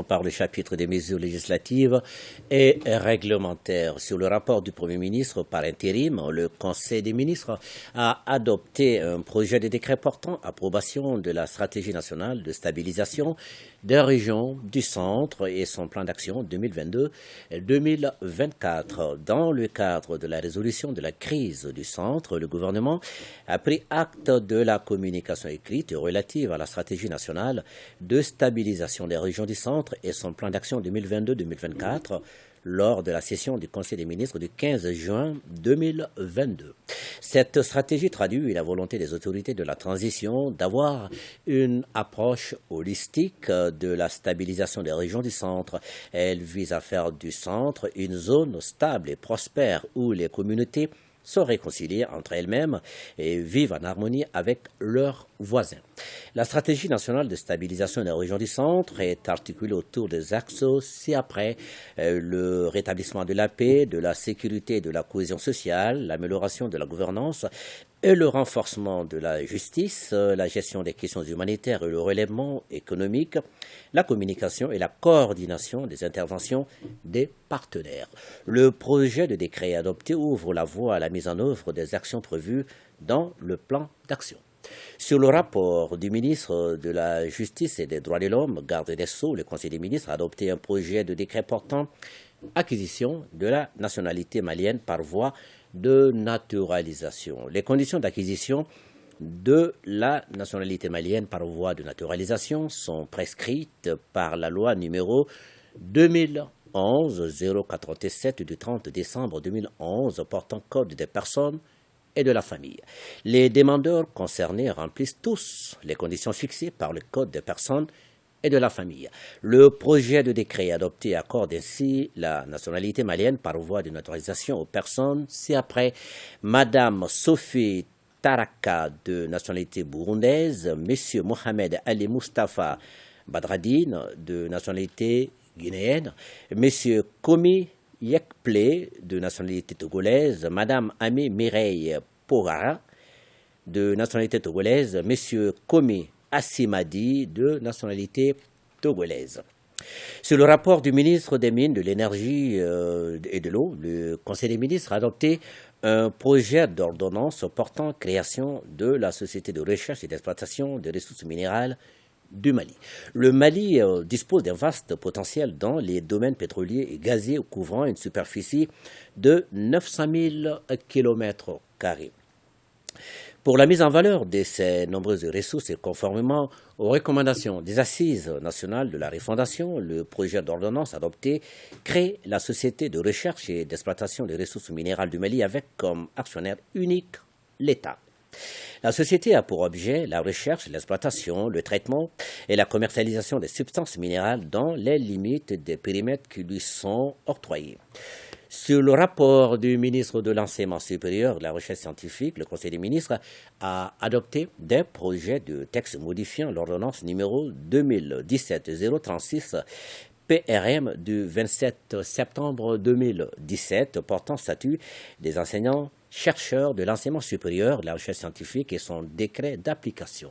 par le chapitre des mesures législatives et réglementaires. Sur le rapport du Premier ministre par intérim, le Conseil des ministres a adopté un projet de décret portant approbation de la stratégie nationale de stabilisation des régions du centre et son plan d'action 2022-2024. Dans le cadre de la résolution de la crise du centre, le gouvernement a pris acte de la communication écrite relative à la stratégie nationale de stabilisation des régions du centre et son plan d'action 2022-2024 lors de la session du Conseil des ministres du 15 juin 2022. Cette stratégie traduit la volonté des autorités de la transition d'avoir une approche holistique de la stabilisation des régions du centre. Elle vise à faire du centre une zone stable et prospère où les communautés se réconcilier entre elles-mêmes et vivent en harmonie avec leurs voisins. La stratégie nationale de stabilisation des régions du centre est articulée autour des axes ci-après le rétablissement de la paix, de la sécurité et de la cohésion sociale, l'amélioration de la gouvernance et le renforcement de la justice, la gestion des questions humanitaires et le relèvement économique, la communication et la coordination des interventions des partenaires. Le projet de décret adopté ouvre la voie à la mise en œuvre des actions prévues dans le plan d'action. Sur le rapport du ministre de la Justice et des Droits de l'Homme, garde des Sceaux, le Conseil des ministres a adopté un projet de décret portant acquisition de la nationalité malienne par voie de naturalisation. Les conditions d'acquisition de la nationalité malienne par voie de naturalisation sont prescrites par la loi numéro 2011-047 du 30 décembre 2011 portant code des personnes et de la famille. Les demandeurs concernés remplissent tous les conditions fixées par le code des personnes et de la famille. Le projet de décret adopté accorde ainsi la nationalité malienne par voie de naturalisation aux personnes ci-après Madame Sophie Taraka de nationalité burundaise, Monsieur Mohamed Ali Mustafa Badradine de nationalité guinéenne, Monsieur Komi Yekple de nationalité togolaise, Madame Ami Mireille Pogara de nationalité togolaise, Monsieur Komi Assimadi de nationalité togolaise. Sur le rapport du ministre des Mines, de l'Énergie et de l'Eau, le Conseil des ministres a adopté un projet d'ordonnance portant création de la Société de recherche et d'exploitation des ressources minérales du Mali. Le Mali dispose d'un vaste potentiel dans les domaines pétroliers et gaziers couvrant une superficie de 900 000 km². Pour la mise en valeur de ces nombreuses ressources et conformément aux recommandations des Assises nationales de la refondation, le projet d'ordonnance adopté crée la Société de recherche et d'exploitation des ressources minérales du Mali avec comme actionnaire unique l'État. La société a pour objet la recherche, l'exploitation, le traitement et la commercialisation des substances minérales dans les limites des périmètres qui lui sont octroyés. Sur le rapport du ministre de l'Enseignement supérieur et de la Recherche scientifique, le Conseil des ministres a adopté des projets de textes modifiant l'ordonnance numéro 2017-036 PRM du 27 septembre 2017 portant statut des enseignants-chercheurs de l'enseignement supérieur, de la recherche scientifique et son décret d'application.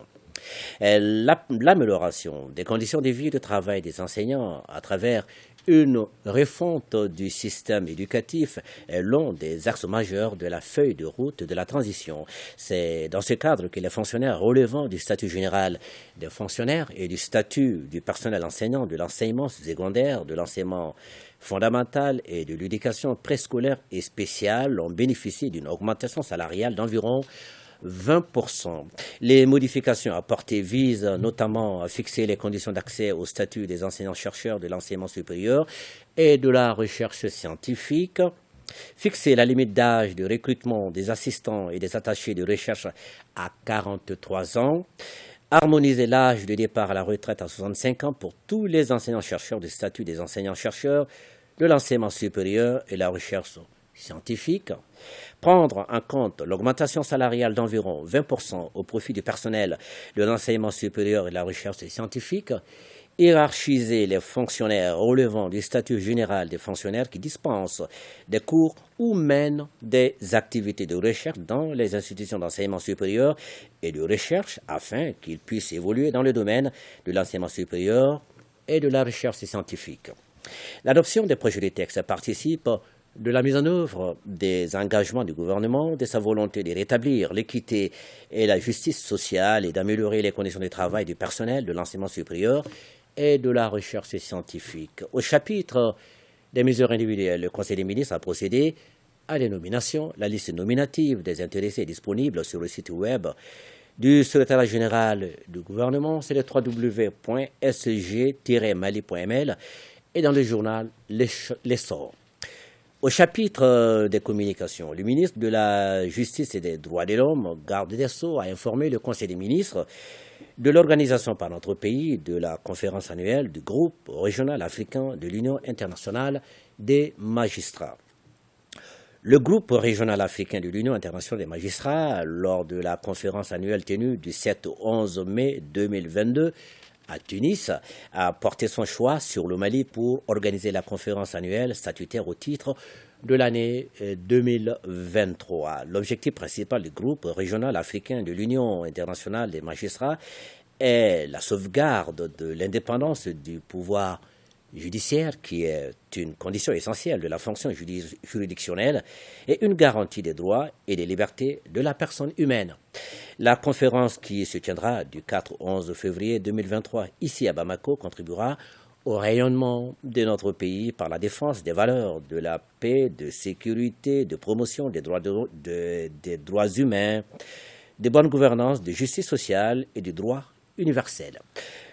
L'amélioration des conditions de vie et de travail des enseignants à travers une refonte du système éducatif est l'un des axes majeurs de la feuille de route de la transition. C'est dans ce cadre que les fonctionnaires relevant du statut général des fonctionnaires et du statut du personnel enseignant de l'enseignement secondaire, de l'enseignement fondamental et de l'éducation préscolaire et spéciale ont bénéficié d'une augmentation salariale d'environ 20%. Les modifications apportées visent notamment à fixer les conditions d'accès au statut des enseignants-chercheurs de l'enseignement supérieur et de la recherche scientifique, fixer la limite d'âge de recrutement des assistants et des attachés de recherche à 43 ans, harmoniser l'âge de départ à la retraite à 65 ans pour tous les enseignants-chercheurs du statut des enseignants-chercheurs de l'enseignement supérieur et la recherche scientifique, prendre en compte l'augmentation salariale d'environ 20% au profit du personnel de l'enseignement supérieur et de la recherche scientifique, hiérarchiser les fonctionnaires relevant du statut général des fonctionnaires qui dispensent des cours ou mènent des activités de recherche dans les institutions d'enseignement supérieur et de recherche afin qu'ils puissent évoluer dans le domaine de l'enseignement supérieur et de la recherche scientifique. L'adoption des projets de texte participe de la mise en œuvre des engagements du gouvernement, de sa volonté de rétablir l'équité et la justice sociale et d'améliorer les conditions de travail du personnel de l'enseignement supérieur et de la recherche scientifique. Au chapitre des mesures individuelles, le Conseil des ministres a procédé à des nominations. La liste nominative des intéressés est disponible sur le site web du secrétariat général du gouvernement, c'est le www.sg-mali.ml et dans le journal L'Essor. Au chapitre des communications, le ministre de la Justice et des Droits de l'Homme, garde des Sceaux, a informé le Conseil des ministres de l'organisation par notre pays de la conférence annuelle du groupe régional africain de l'Union internationale des magistrats. Le groupe régional africain de l'Union internationale des magistrats, lors de la conférence annuelle tenue du 7 au 11 mai 2022 à Tunis, a porté son choix sur le Mali pour organiser la conférence annuelle statutaire au titre de l'année 2023. L'objectif principal du groupe régional africain de l'Union internationale des magistrats est la sauvegarde de l'indépendance du pouvoir judiciaire, qui est une condition essentielle de la fonction juridictionnelle et une garantie des droits et des libertés de la personne humaine. La conférence qui se tiendra du 4 au 11 février 2023 ici à Bamako contribuera au rayonnement de notre pays par la défense des valeurs de la paix, de sécurité, de promotion des droits humains, de bonne gouvernance, de justice sociale et du droit universel.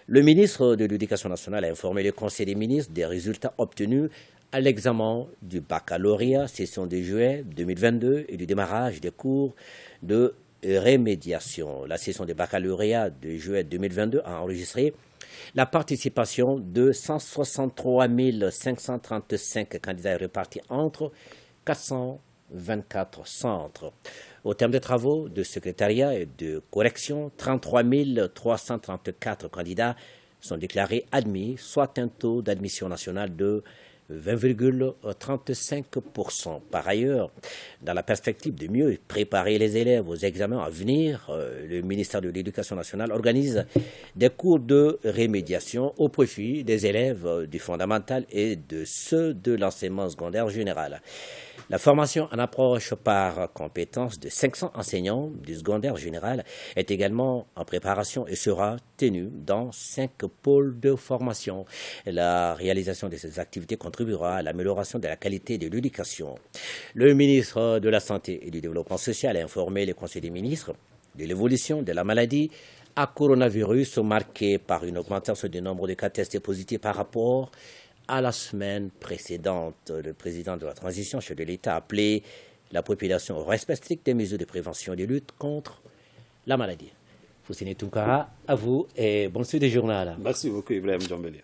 Le ministre de l'Éducation nationale a informé le Conseil des ministres des résultats obtenus à l'examen du baccalauréat session de juillet 2022 et du démarrage des cours de remédiation. La session de baccalauréat de juillet 2022 a enregistré la participation de 163 535 candidats répartis entre 424 centres. Au terme des travaux de secrétariat et de correction, 33 334 candidats sont déclarés admis, soit un taux d'admission nationale de 20,35%. Par ailleurs, dans la perspective de mieux préparer les élèves aux examens à venir, le ministère de l'Éducation nationale organise des cours de remédiation au profit des élèves du fondamental et de ceux de l'enseignement secondaire général. La formation en approche par compétences de 500 enseignants du secondaire général est également en préparation et sera tenue dans 5 pôles de formation. La réalisation de ces activités contribuera à l'amélioration de la qualité de l'éducation. Le ministre de la Santé et du Développement social a informé le Conseil des ministres de l'évolution de la maladie à coronavirus marquée par une augmentation du nombre de cas testés positifs par rapport à la semaine précédente. Le président de la transition, chef de l'État, a appelé la population au respect strict des mesures de prévention et de lutte contre la maladie. Foussine Tounkara, à vous et bon suite du journal. Merci beaucoup Ibrahim Djambeli.